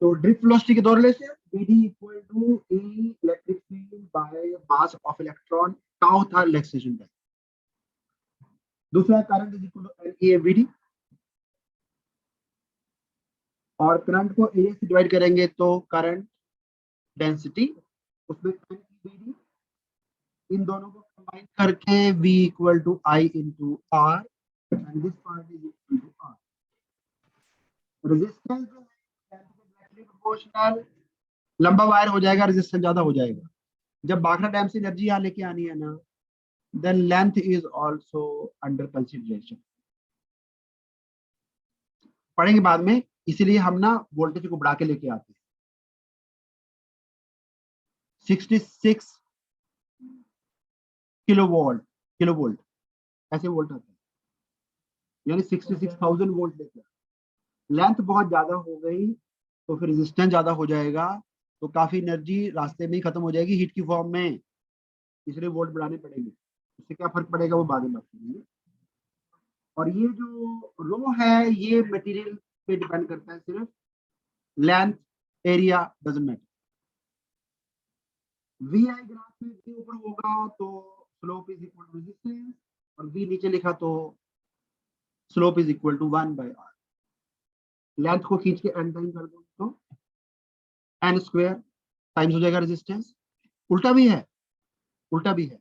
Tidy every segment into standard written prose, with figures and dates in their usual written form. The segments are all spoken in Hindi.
तो ड्रिफ्ट वेलोसिटी के दो relation, BD equal to E electric field by mass of electron, tau था रिलैक्सेशन टाइम। दूसरा current is equal to LE/BD, और करंट को एरिया से डिवाइड करेंगे तो करंट डेंसिटी, उसमें LE/BD, इन दोनों को कंबाइन करके V equal to I into R, and this part is equal to R। Resistance जो है डायरेक्टली प्रोपोर्शनल, लंबा वायर हो जाएगा, रेजिस्टेंस ज्यादा हो जाएगा। जब बाखरा डैम से एनर्जी यहाँ लेके आनी है ना, then length is also under consideration, पढ़ेंगे बाद में, इसीलिए हम ना वोल्टेज को बढ़ा के लेके आते हैं। 66 किलोवोल्ट ऐसे वोल्ट आता है, यानी 66,000 वोल्ट लेके। लेंथ बहुत ज्यादा हो गई तो फिर रेजिस्टेंस ज्यादा हो जाएगा, तो काफी एनर्जी रास्ते में ही खत्म हो जाएगी हीट की फॉर्म में, इसलिए वोल्ट बढ़ाने पड़ेंगे। इससे क्या फर्क पड़ेगा वो बाद में बात करेंगे। और ये जो रो है ये मटेरियल पे डिपेंड करता है, सिर्फ length area doesn't matter. V I graph में वी ऊपर होगा तो slope is equal to resistance, और वी नीचे लिखा तो slope is equal to 1/r। Length को खींच के n टाइम कर दो तो n स्क्वायर टाइम्स हो जाएगा रेजिस्टेंस। उल्टा भी है, उल्टा भी है।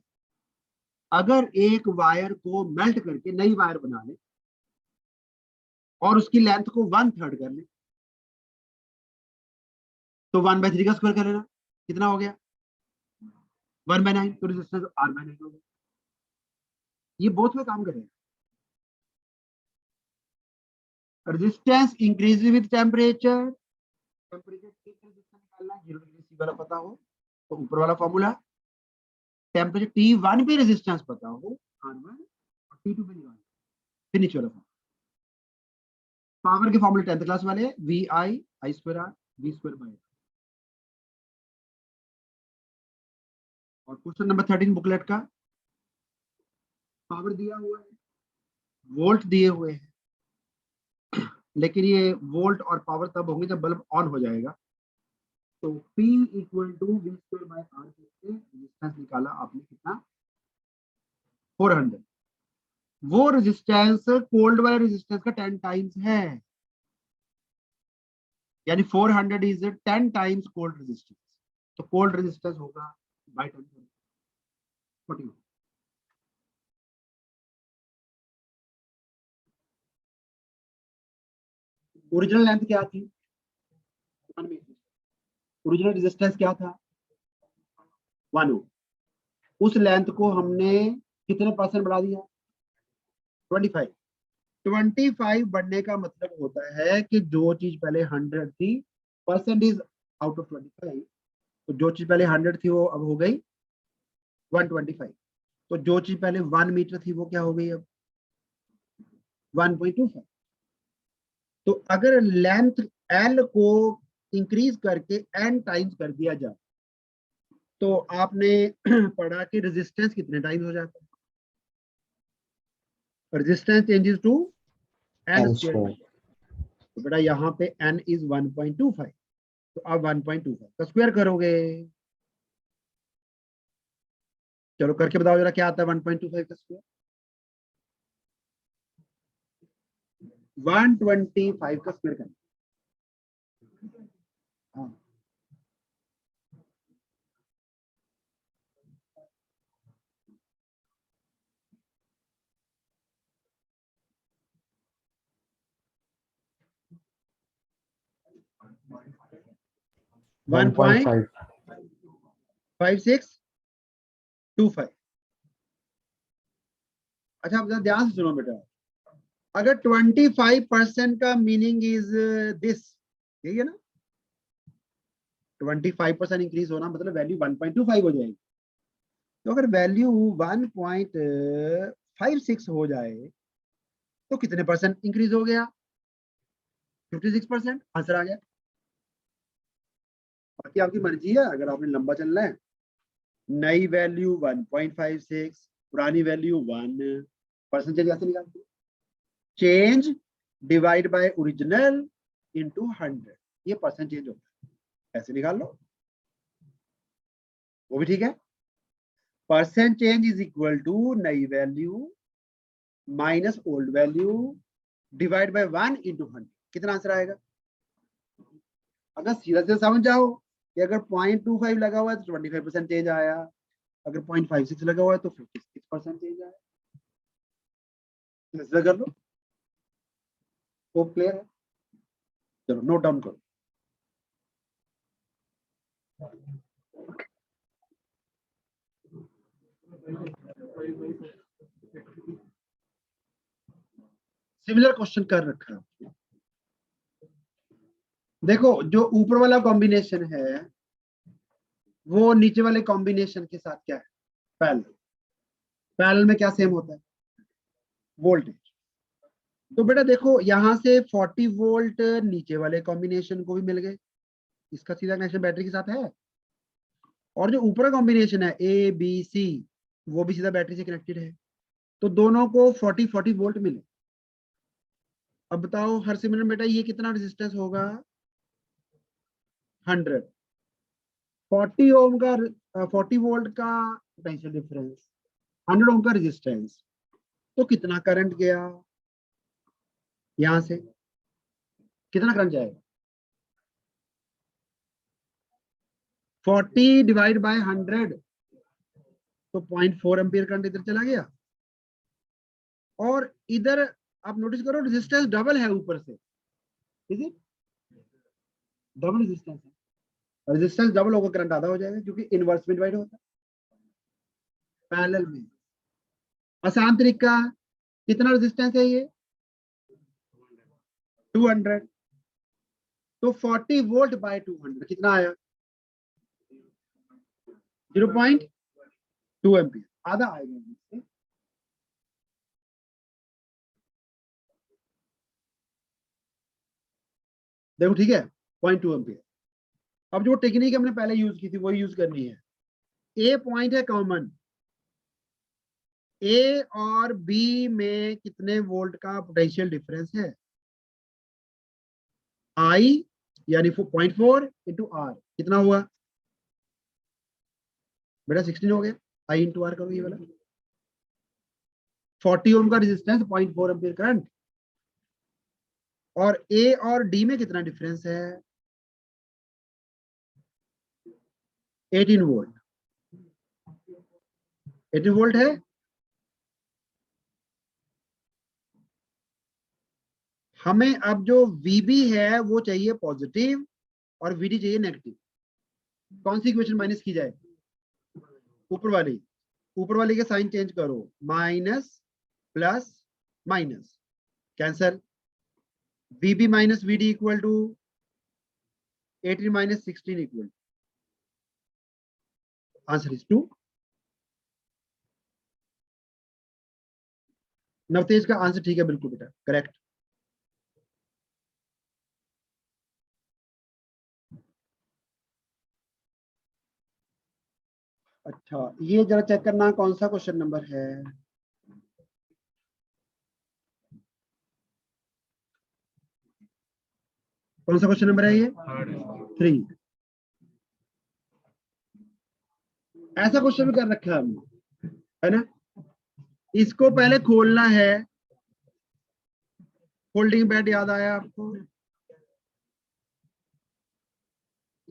अगर एक वायर को मेल्ट करके नई वायर बना ले और उसकी लेंथ को 1/3 कर ले तो 1/3 का स्क्वायर कर लेना, कितना हो गया 1/9, तो रेजिस्टेंस R/9 हो गया। ये बोथ में काम करेगा। Resistance increase with temperature, temperature resistance निकालना 0 डिग्री सी वाला पता हो तो ऊपर वाला फॉर्मूला, टेम्परेचर T1 पे रेजिस्टेंस पता हो R1 और T2 पे निकालना, फिर नीचे वाला फॉर्मूला। पावर के फॉर्मूले 10th क्लास वाले, VI I²R V²/R। और क्वेश्चन नंबर 13 बुकलेट का, पावर दिया हुआ है, वोल्ट दिए हुए हैं, लेकिन ये वोल्ट और पावर तब होंगे जब बल्ब ऑन हो जाएगा। तो P इक्वल टू V²/R करके रेजिस्टेंस निकाला आपने, कितना 400। वो रेजिस्टेंस कोल्ड वाले रेजिस्टेंस का 10 टाइम्स है, यानी 400 इज 10 टाइम्स कोल्ड रेजिस्टेंस। तो कोल्ड रेजिस्टेंस होगा बाय 10 40। ओरिजिनल लेंथ क्या थी, ओरिजिनल रेजिस्टेंस क्या था 1 ओम। उस लेंथ को हमने कितने परसेंट बढ़ा दिया 25। 25 बढ़ने का मतलब होता है कि जो चीज पहले 100 थी, परसेंटेज आउट ऑफ 25, तो जो चीज पहले 100 थी वो अब हो गई 125। तो जो चीज पहले 1 मीटर थी वो क्या हो गई अब 1.25। तो अगर लेंथ L को इंक्रीज करके n टाइम्स कर दिया जाए तो आपने पढ़ा कि रेजिस्टेंस कितने टाइम्स हो जाता है, resistance changes to n square. तो बेटा यहाँ पे n इज 1.25, तो अब 1.25 का स्क्वायर करोगे। चलो करके बताओ जरा क्या आता है 1.25 का स्क्वायर। 125 का स्क्वायर करना, हाँ 1.5625। अच्छा आप ध्यान से सुनो बेटा, अगर 25% का मीनिंग इज दिस, यही है ना, 25% इंक्रीज होना मतलब वैल्यू 1.25 हो जाएगी। तो अगर वैल्यू 1.56 हो जाए तो कितने परसेंट इंक्रीज हो गया 56%, आंसर आ गया। बाकी आपकी मर्जी है, अगर आपने लंबा चलना है, नई वैल्यू 1.56, पुरानी वैल्यू 1, परसेंटेज कैसे निकालते हैं, change divide by original into 100। ये परसेंट चेंज होता है, ऐसे निकाल लो, वो भी ठीक है। Percent change is equal to नई value minus old value divide by 1 into 100। कितना आंसर आएगा? अगर सीधा से समझ जाओ कि अगर 0.25 लगा हुआ है तो 25% चेंज आया, अगर 0.56 लगा हुआ है तो 56% चेंज आया। इसलिए कर लो, तो क्लियर है। चलो नोट डाउन करो। सिमिलर क्वेश्चन कर रखा है। देखो जो ऊपर वाला कॉम्बिनेशन है वो नीचे वाले कॉम्बिनेशन के साथ क्या है? पैरेलल। पैरेलल में क्या सेम होता है? वोल्टेज। तो बेटा देखो यहां से 40 वोल्ट नीचे वाले कॉम्बिनेशन को भी मिल गए, इसका सीधा कनेक्शन बैटरी के साथ है। और जो ऊपर का कॉम्बिनेशन है ए बी सी वो भी सीधा बैटरी से कनेक्टेड है, तो दोनों को 40 वोल्ट मिले। अब बताओ हर सिमिलर बेटा ये कितना रेजिस्टेंस होगा? 100। 40 ओम का 40 वोल्ट का पोटेंशियल डिफरेंस, 100 ओम का रेजिस्टेंस, तो कितना करंट गया यहां से? कितना करंट जाएगा? 40 डिवाइड बाय 100, तो 0.4 एम्पियर करंट इधर चला गया। और इधर आप नोटिस करो रेजिस्टेंस डबल है ऊपर से, डबल रेजिस्टेंस है। रेजिस्टेंस डबल होगा करंट आधा हो जाएगा क्योंकि इनवर्स में डिवाइड होता है। पैरेलल में आसान तरीका, कितना रेजिस्टेंस है ये? 200। तो 40 वोल्ट बाय 200 कितना आया? 0.2 एम्पियर, आधा आएगा। देखो ठीक है, 0.2 एम्पियर। अब जो टेक्निक हमने पहले यूज की थी वही यूज करनी है। ए पॉइंट है कॉमन, ए और बी में कितने वोल्ट का पोटेंशियल डिफरेंस है? आई यानी 0.4 इंटू आर कितना हुआ बेटा? 16 हो गया। आई इंटू आर करो ये वाला। 40 ओम का रेजिस्टेंस, 0.4 एम्पियर करंट, और ए और डी में कितना डिफरेंस है? 18 वोल्ट। 18 वोल्ट है। हमें अब जो वीबी है वो चाहिए पॉजिटिव और वीडी चाहिए नेगेटिव। कौन सी इक्वेशन माइनस की जाए? ऊपर वाली। ऊपर वाली के साइन चेंज करो, minus plus minus cancel. VB minus VD equal to 18 minus 16 equal, answer is 2। Navtej का आंसर ठीक है बिल्कुल बेटा, करेक्ट। अच्छा ये जरा चेक करना कौन सा क्वेश्चन नंबर है। कौन सा क्वेश्चन नंबर है ये? 3। ऐसा क्वेश्चन भी कर रखा है हमने, है ना? इसको पहले खोलना है। फोल्डिंग बेड याद आया आपको?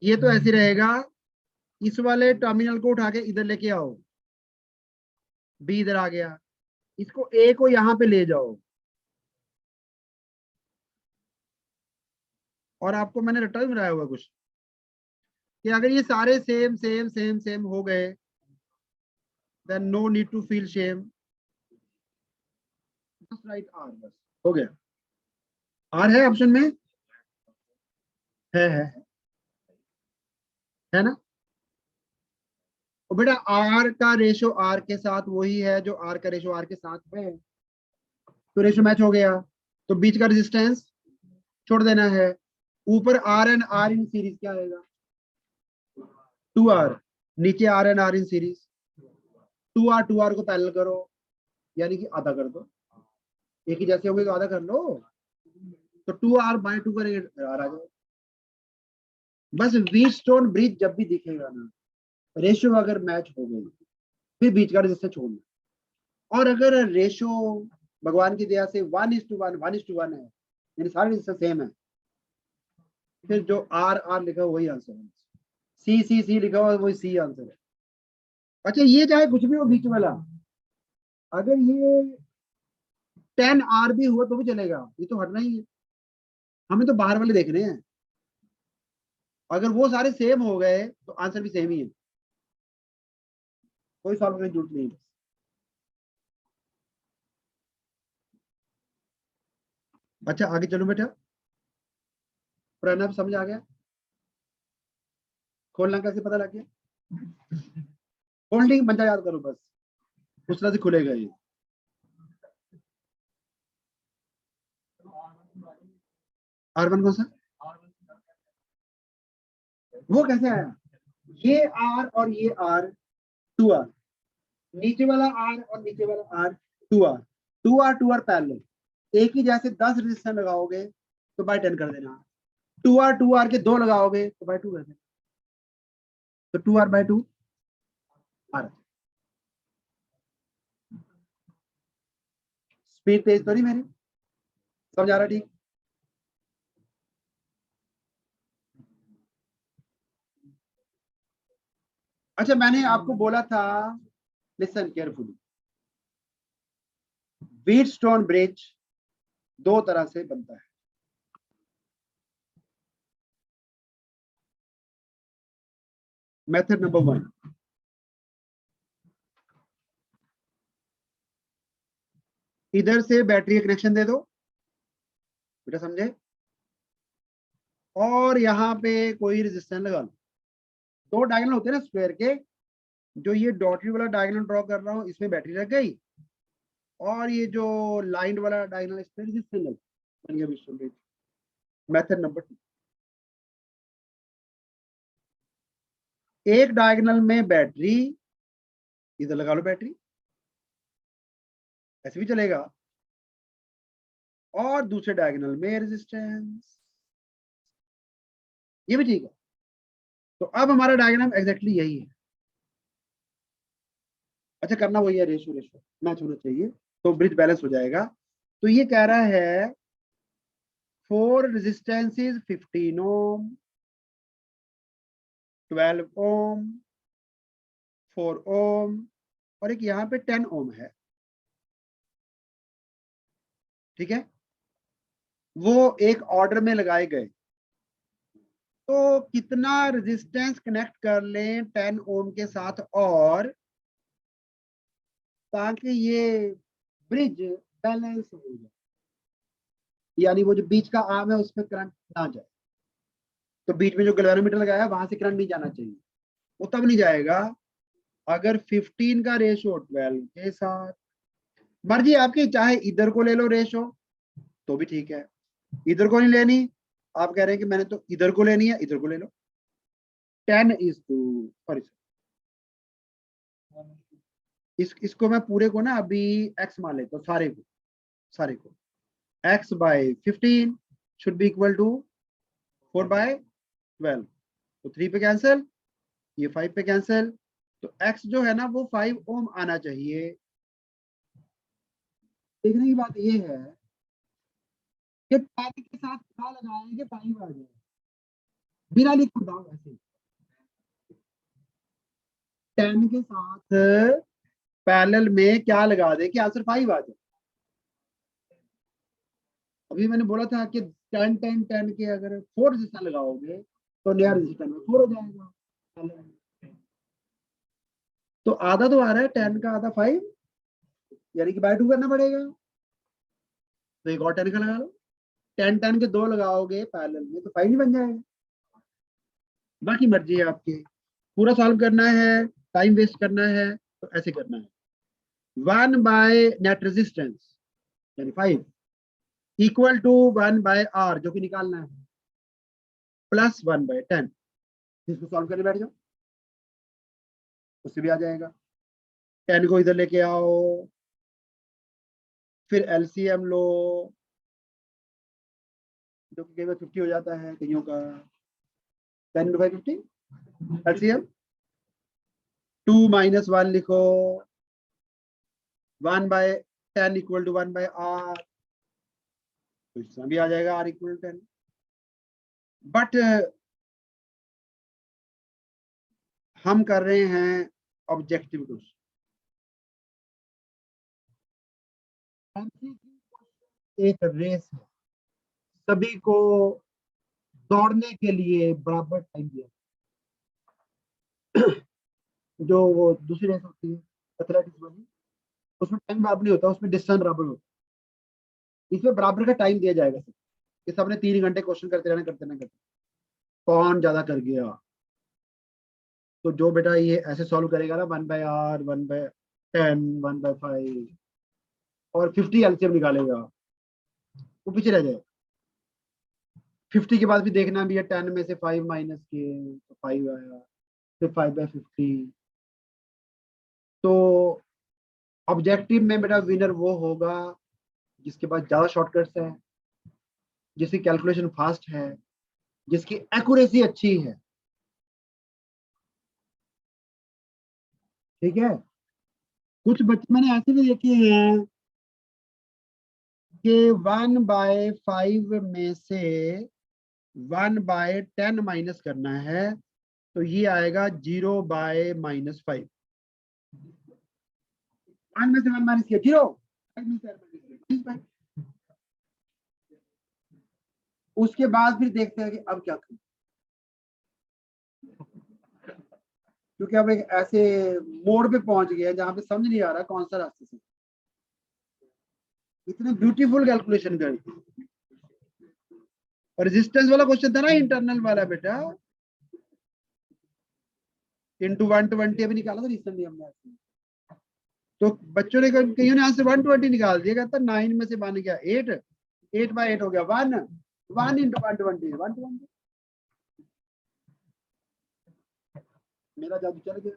ये तो ऐसे रहेगा, इस वाले टर्मिनल को उठा के इधर लेके आओ, बी इधर आ गया, इसको ए को यहां पे ले जाओ, और आपको मैंने रट्टा भी बनाया हुआ कुछ कि अगर ये सारे सेम सेम सेम सेम हो गए then no need to feel shame, just write R, बस हो गया। आर है ऑप्शन में, है ना? और बेटा आर का रेशो आर के साथ वही है जो आर का रेशो आर के साथ है, तो रेशो मैच हो गया। तो बीच का रेजिस्टेंस छोड़ देना है। ऊपर R and R in series क्या आएगा? 2R। नीचे R and R in series, 2R को पैरेलल करो, यानी कि आधा कर दो। एक ही जैसे होंगे तो आधा कर लो, तो 2R बाय 2 करेंगे, आर आ जाए। बस व्हीटस्टोन ब्रिज जब भी दिखेगा ना, रेशियो अगर मैच हो गई, फिर बीच का रेजिस्टेंस छोड़ना। और अगर रेशियो भगवान की दया से 1:1 1:1 है, यानी सारे रेजिस्टेंस सेम है, फिर जो आर आर लिखा हुआ वही आंसर है, सी सी सी लिखा हुआ वही सी आंसर है। अच्छा ये चाहे कुछ भी हो बीच वाला, अगर ये 10R भी हुआ तो भी चलेगा, ये तो हटना ही है, हमें तो बाहर वाले देखने हैं। अगर वो सारे सेम हो गए तो आंसर भी सेम ही है, कोई सॉल्व करने की जरूरत नहीं है। अच्छा आगे चलो बेटा, प्रणव समझ आ गया, खोलना कैसे पता लग गया, होल्डिंग मंजा याद करो बस, उस तरह से खुलेगा ये। R1 कौन सा, वो कैसे आया, ये आर और ये आर, 2R, नीचे वाला आर और नीचे वाला आर, 2R, 2R पैरेलल, एक ही जैसे 10 रेजिस्टेंस लगाओगे तो बाय 10 कर देना, 2R के 2 लगाओगे तो बाय 2 कर देना, तो 2R/2 R। स्पीड तेज तो नहीं मेरी, समझ आ रहा ठीक। अच्छा मैंने आपको बोला था, लिसन केयरफुली, व्हीटस्टोन ब्रिज दो तरह से बनता है। मेथड नंबर 1, इधर से बैटरी का कनेक्शन दे दो, बेटा समझे, और यहाँ पे कोई रेजिस्टेंस लगा लो, दो डायगोनल होते हैं ना स्क्वायर के, जो ये डॉटेड वाला डायगोनल ड्रॉ कर रहा हूँ इसमें बैटरी लग गई, और ये जो लाइन वाला डायगोनल इसमें रेजिस्टेंस लग बन गया व्हीटस्टोन ब्रिज। मेथड नंबर 2, एक डायगोनल में बैटरी, इधर लगा लो बैटरी, ऐसे भी चलेगा, और दूसरे डायगोनल में रेजिस्टेंस, ये भी ठीक है। तो अब हमारा डायग्राम एग्जैक्टली यही है। अच्छा करना वही है, रेशो रेशो मैच होना चाहिए, तो ब्रिज बैलेंस हो जाएगा। तो ये कह रहा है 4 रेजिस्टेंसेस 15 ओम, 12 ओम, 4 ओम, और एक यहाँ पे 10 ओम है, ठीक है, वो एक ऑर्डर में लगाए गए। तो कितना रेजिस्टेंस कनेक्ट कर लें 10 ओम के साथ, और ताकि ये ब्रिज बैलेंस हो जाए, यानी वो जो बीच का आर्म है उसमें करंट ना जाए। तो बीच में जो गैल्वेनोमीटर लगाया वहां से करंट नहीं जाना चाहिए, वो तब नहीं जाएगा अगर 15 का रेशो 12 के साथ, मर्जी आपकी, चाहे इधर को ले लो रेशो तो भी ठीक है, इधर को नहीं लेनी, आप कह रहे हैं कि मैंने तो इधर को लेनी है, इधर को ले लो, 10:, सॉरी इसको मैं पूरे को ना अभी x मान लेता हूँ, सारे को x/15 should be equal to 4/12, तो 3 पे कैंसिल, ये 5 पे कैंसिल, तो x जो है ना वो 5 ओम आना चाहिए। देखने की बात ये है कि 10 के साथ क्या लगाएंगे 5 आ जाए, बिना लिख बताओ ऐसे, 10 के साथ पैरेलल में क्या लगा दे कि आंसर 5 आ जाए। अभी मैंने बोला था कि 10 10 10 के अगर 4 रजिस्टर लगाओगे तो नया रजिस्टर में 4 हो जाएगा, तो आधा तो आ रहा है 10 का आधा 5, यानी कि बाय 2 करना पड़ेगा, तो एक और 10 का लगा लो, 10 10 के 2 लगाओगे पैरेलल में तो 5 ही बन जाएगा। बाकी मर्जी है आपकी, पूरा सॉल्व करना है, टाइम वेस्ट करना है तो ऐसे करना है, 1 नेट रेजिस्टेंस यानी 5 इक्वल टू 1/R जो कि निकालना है, प्लस 1/10, इसको सॉल्व करने बैठ जाओ, उससे भी आ जाएगा। 10 को इधर लेके आओ, फिर एलसीएम लो, जो कि कई बार 50 हो जाता है कईयों का, 10 into 5 50 LCM 2 minus 1 लिखो 1 by 10 equal to 1 by r, तो इसमें भी आ जाएगा r equal to 10। बट हम कर रहे हैं ऑब्जेक्टिव क्वेश्चन, एक रेस है, सभी को दौड़ने के लिए बराबर टाइम दिया। जो वो दूसरी रेस होती है एथलेटिक्स वाली, उसमें टाइम बराबर नहीं होता, उसमें डिस्टेंस बराबर होता है। इसमें बराबर का टाइम दिया जाएगा सब, कि सबने 3 घंटे क्वेश्चन करते रहना, कौन ज्यादा कर गया। तो जो बेटा ये ऐसे सॉल्व करेगा ना 1 by r 1 by 10 1 by 5 और 50 एलसीएम निकालेगा, वो पीछे रह जाएगा। 50 के बाद भी देखना भी है 10 में से 5 माइनस किए तो 5 आया, फिर 5 by 50। तो ऑब्जेक्टिव में बेटा विनर वो होगा जिसके पास ज्यादा शॉर्टकट्स है, जिसकी कैलकुलेशन फास्ट है, जिसकी एक्यूरेसी अच्छी है। ठीक है, कुछ बच्चे मैंने ऐसे भी देखे हैं कि 1 by 5 में से 1 by 10 माइनस करना है, तो ये आएगा 0 by -5। 1 में से 1 माइनस किया 0, 5 में से 1 माइनस किया। उसके बाद फिर देखते हैं कि अब क्या करें, क्योंकि अब एक ऐसे मोड पे पहुंच गया जहां पे समझ नहीं आ रहा कौन सा रास्ते से। इतने ब्यूटीफुल कैलकुलेशन कर, और रेजिस्टेंस वाला क्वेश्चन था ना इंटरनल वाला बेटा, इंटू 120 अभी निकाला था रिसेंटली हमने। तो बच्चों ने कईयों ने यहाँ से 120 निकाल दिया, कहता 9 में से 1 गया 8, 8 by 8 हो गया 1, 1 into 120 120। मेरा जादू चल गया।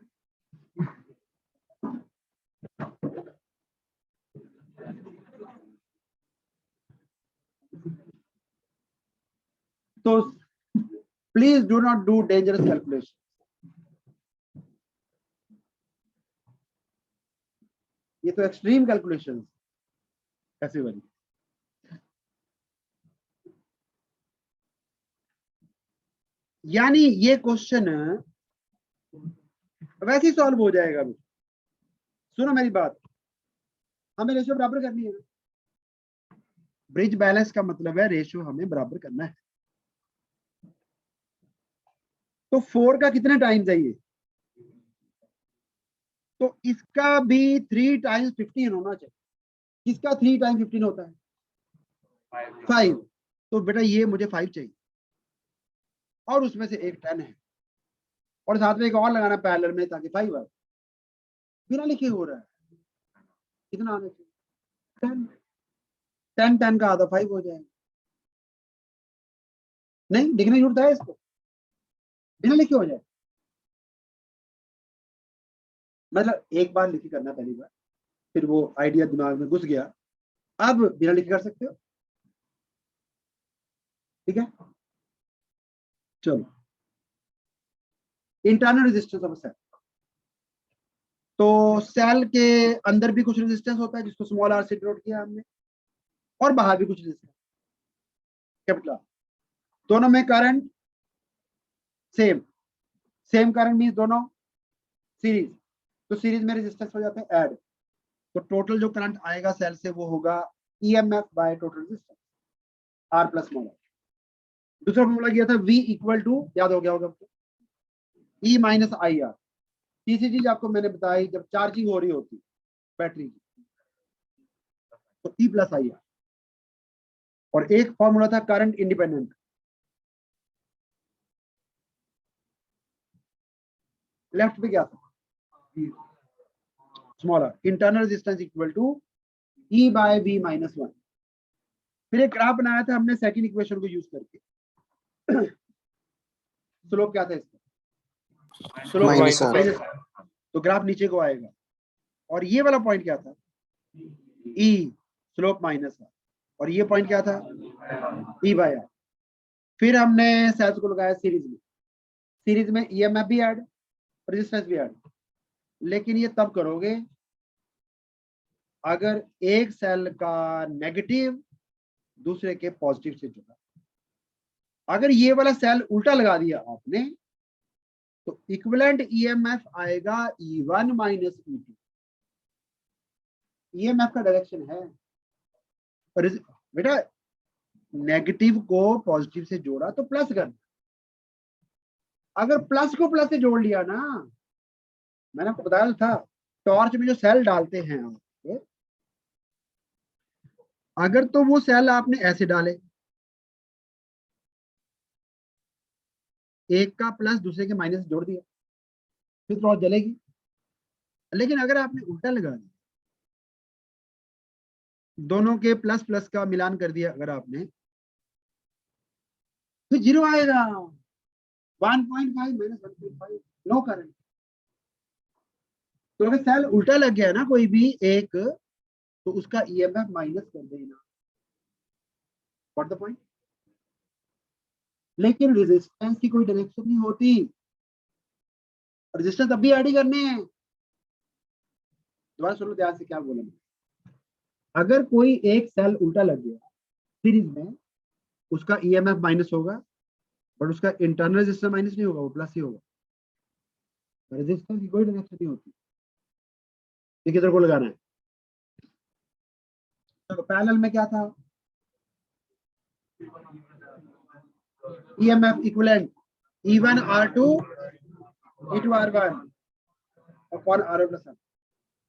तो please do not do dangerous calculation. ये तो एक्सट्रीम कैलकुलेशन ऐसे वाली। यानी ये क्वेश्चन वैसे ही सॉल्व हो जाएगा। सुनो मेरी बात, हमें रेशियो बराबर करनी है। ब्रिज बैलेंस का मतलब है रेशियो हमें बराबर करना है। तो 4 का कितना टाइम चाहिए, तो इसका भी 3 times 15 होना चाहिए। किसका 3 times 15 होता है 5, तो बेटा ये मुझे 5 चाहिए, और उसमें से एक 10 है, और साथ में एक और लगाना पैरेलल में ताकि 5 आए। बिना लिखे हो रहा है, कितना आना चाहिए 10, 10 10 का आधा 5 हो जाएगा। नहीं लिखने की जरूरत है इसको, बिना लिखे हो जाए। मतलब एक बार लिखी करना पहली बार, फिर वो आइडिया दिमाग में घुस गया, अब बिना लिखे कर सकते हो। ठीक है, चलो इंटरनल रेजिस्टेंस ऑफ सेल। तो सेल के अंदर भी कुछ रेजिस्टेंस होता है जिसको स्मॉल आर से डिनोट किया हमने, और बाहर भी कुछ रेजिस्टेंस कैपिटल आर। दोनों में current same, same current means दोनों सीरीज, तो सीरीज में रेजिस्टेंस हो जाते हैं ऐड। तो टोटल जो करंट आएगा सेल से वो होगा EMF by total resistance R plus small R. दूसरा फॉर्मूला किया था V इक्वल टू, याद हो गया होगा आपको, E माइनस आई आर। तीसरी चीज आपको मैंने बताई, जब चार्जिंग हो रही होती बैटरी की तो E प्लस आई आर। और एक फॉर्मूला था करंट इंडिपेंडेंट, लेफ्ट पे क्या था small R, internal resistance equal to E by V minus 1। फिर एक ग्राफ बनाया था हमने सेकंड इक्वेशन को यूज करके। स्लोप क्या था इसका, स्लोप माइनस, तो ग्राफ नीचे को आएगा। और ये वाला पॉइंट क्या था E, स्लोप माइनस है, और ये पॉइंट क्या था E बाय आर। फिर हमने सेल्स को लगाया सीरीज में, सीरीज में ईएमएफ भी ऐड, रेजिस्टेंस भी ऐड, लेकिन ये तब करोगे अगर एक सेल का नेगेटिव दूसरे के पॉजिटिव से जुड़ा। अगर ये वाला सेल उल्टा लगा दिया आपने तो इक्विवेलेंट ईएमएफ आएगा E1 माइनस E2। ईएमएफ का डायरेक्शन है बेटा, नेगेटिव को पॉजिटिव से जोड़ा तो प्लस करना, अगर प्लस को प्लस से जोड़ लिया ना, मैंने आपको बताया था टॉर्च में जो सेल डालते हैं आप, अगर तो वो सेल आपने ऐसे डाले, एक का प्लस दूसरे के माइनस जोड़ दिया, फिर टॉर्च जलेगी। लेकिन अगर आपने उल्टा लगा दिया, दोनों के प्लस प्लस का मिलान कर दिया अगर आपने, तो जीरो आएगा, 1.5 माइनस 1.5, नो करंट। तो अगर सेल उल्टा लग गया ना कोई भी एक, तो उसका ईएमएफ माइनस कर देना, व्हाट द पॉइंट। लेकिन रेजिस्टेंस की कोई डायरेक्शन नहीं होती, रेजिस्टेंस तब भी ऐड ही करने हैं। दोबारा सुनो ध्यान से क्या बोला मैं। अगर कोई एक सेल उल्टा लग गया सीरीज में, उसका ईएमएफ माइनस होगा, बट उसका इंटरनल रेजिस्टेंस माइनस नहीं होगा, वो प्लस ही होगा। रेजिस्टेंस की कोई डायरेक्शन नहीं होती, ये किधर को लगाना है। तो पैरेलल में क्या था, EMF equivalent E1 R2 E2 R1 upon R1 plus R,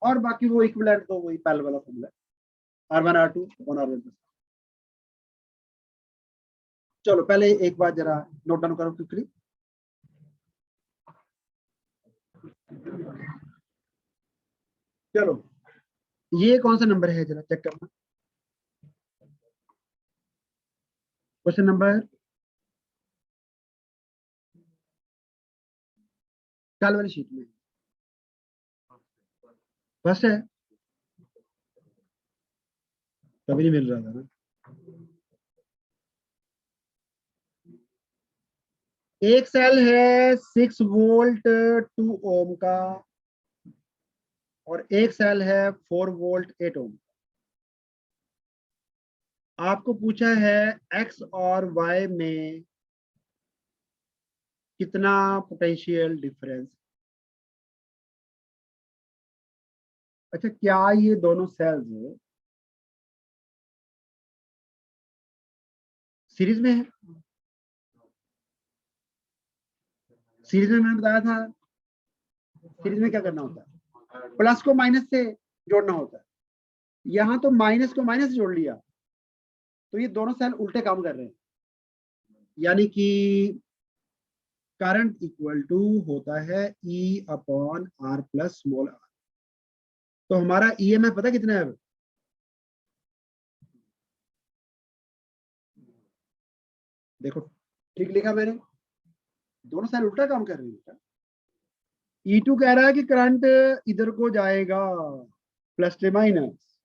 और बाकी वो इक्विवेलेंट तो वही पैरेलल वाला फॉर्मूला है, R1 R2 upon R1 plus. चलो पहले एक बार जरा नोट डाउन करो क्विकली। चलो ये कौन सा नंबर है जरा चेक करना, क्वेश्चन नंबर कल वाली शीट में फर्स्ट है, कभी नहीं मिल रहा था ना। एक सेल है 6 वोल्ट 2 ओम का, और एक सेल है 4 वोल्ट 8 ओम। आपको पूछा है एक्स और वाई में कितना पोटेंशियल डिफरेंस। अच्छा, क्या ये दोनों सेल्स सीरीज में है? सीरीज में मैंने बताया था, सीरीज में क्या करना होता है, प्लस को माइनस से जोड़ना होता है। यहां तो माइनस को माइनस से जोड़ लिया, तो ये दोनों सेल उल्टे काम कर रहे हैं, यानी कि करंट इक्वल टू होता है E upon R plus small r। तो हमारा ईएमएफ पता कितना है, देखो ठीक लिखा मैंने, दोनों सेल उल्टा काम कर रहे हैं। E2 कह रहा है कि करंट इधर को जाएगा प्लस से माइनस,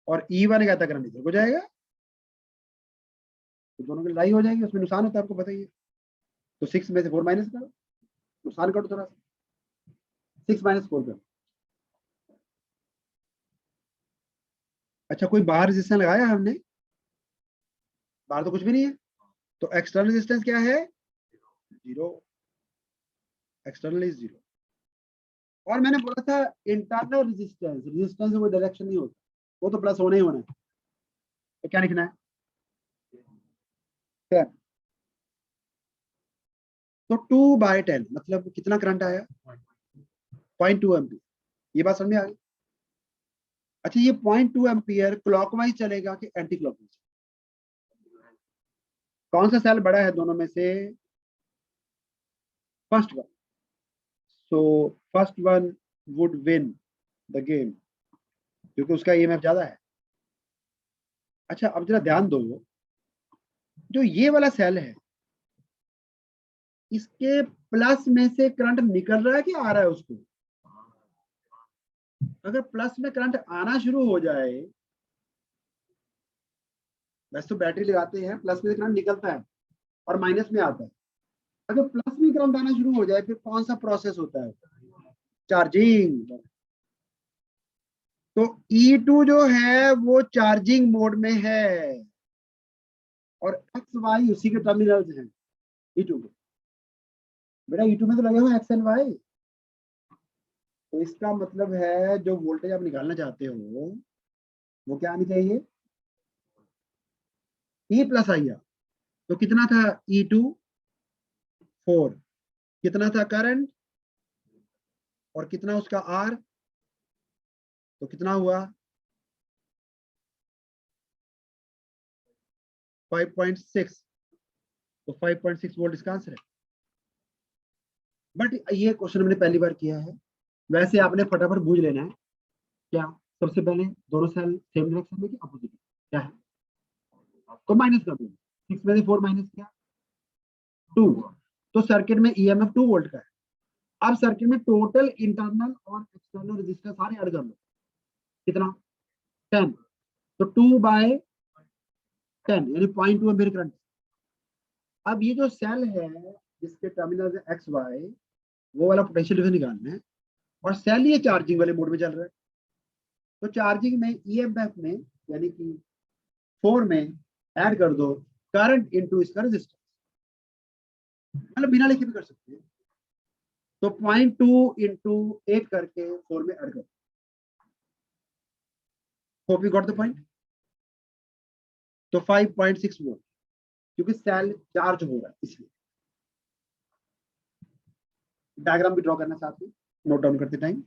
और E1 कहता है करंट इधर को जाएगा, तो दोनों की लड़ाई हो जाएगी, उसमें नुकसान होता है आपको बताइए। तो 6 में से 4 माइनस करो, नुकसान करो थोड़ा सा, 6 माइनस 4 करो। अच्छा, कोई बाहर रेजिस्टेंस लगाया हमने? बाहर तो कुछ भी नहीं है, तो एक्सटर्नल रेजिस्टेंस क्या है, 0, एक्सटर्नल इज 0। और मैंने बोला था इंटरनल रेजिस्टेंस, रेजिस्टेंस में कोई डायरेक्शन नहीं होता, वो तो प्लस होना ही होना है। तो क्या लिखना है, क्या? तो 2/10 मतलब कितना करंट आया, 0.2 एम्पियर। ये बात समझ में आ गई? अच्छा, ये 0.2 एम्पियर क्लॉकवाइज चलेगा कि एंटी क्लॉकवाइज? कौन सा सेल बड़ा है दोनों में से, first one. So first one would win the game, क्योंकि उसका ईएमएफ ज्यादा है। अच्छा, अब जरा ध्यान दो, जो ये वाला सेल है, इसके प्लस में से करंट निकल रहा है कि आ रहा है उसको? अगर प्लस में करंट आना शुरू हो जाए, वैसे तो बैटरी लगाते हैं, प्लस में से करंट निकलता है और माइनस में आता है, अगर प्लस में करंट आना शुरू हो जाए फिर कौन सा प्रोसेस होता है? चार्जिंग। तो E2 जो है वो चार्जिंग मोड में है और एक्स वाई उसी के टर्मिनल्स हैं E2 के। बेटा E2 में तो लगे हुए एक्स एंड वाई, तो इसका मतलब है जो वोल्टेज आप निकालना चाहते हो वो क्या आनी चाहिए? E plus I R. तो कितना था E2? 4। कितना था करंट और कितना उसका R? तो कितना हुआ? 5.6। तो 5.6 वोल्ट इसका आंसर है। बट ये क्वेश्चन हमने पहली बार किया है। वैसे आपने फटाफट बूझ लेना है क्या। सबसे पहले दोनों सेल सेम डायरेक्शन में कि अपोजिट? क्या है? तो माइनस कर दो। 6 में से 4 माइनस किया 2। तो सर्किट में ईएमएफ 2 वोल्ट का है। अब सर्किट में टोटल इंटरनल और एक्सटर्नल रेजिस्टेंस सारे ऐड कर लो। कितना? 10। तो 2/10 यानी 0.2 एम्पीयर करंट। अब ये जो सेल है जिसके टर्मिनल एक्स वाई, वो वाला पोटेंशियल डिफरेंस निकालना है और सेल ये चार्जिंग वाले मोड में चल रहा है। तो चार्जिंग में ईएमएफ में यानी कि 4 में ऐड कर दो करंट इनटू इसका रेजिस्टेंस, मतलब बिना लिखे भी कर सकते हैं। तो 0.2 इंटू 8 करके 4 में ऐड कर दो। Hope you got the point. तो 5.6 वोल्ट क्योंकि सेल चार्ज हो रहा है इसलिए। डायग्राम भी ड्रॉ करना साथ में, नोट डाउन करते टाइम।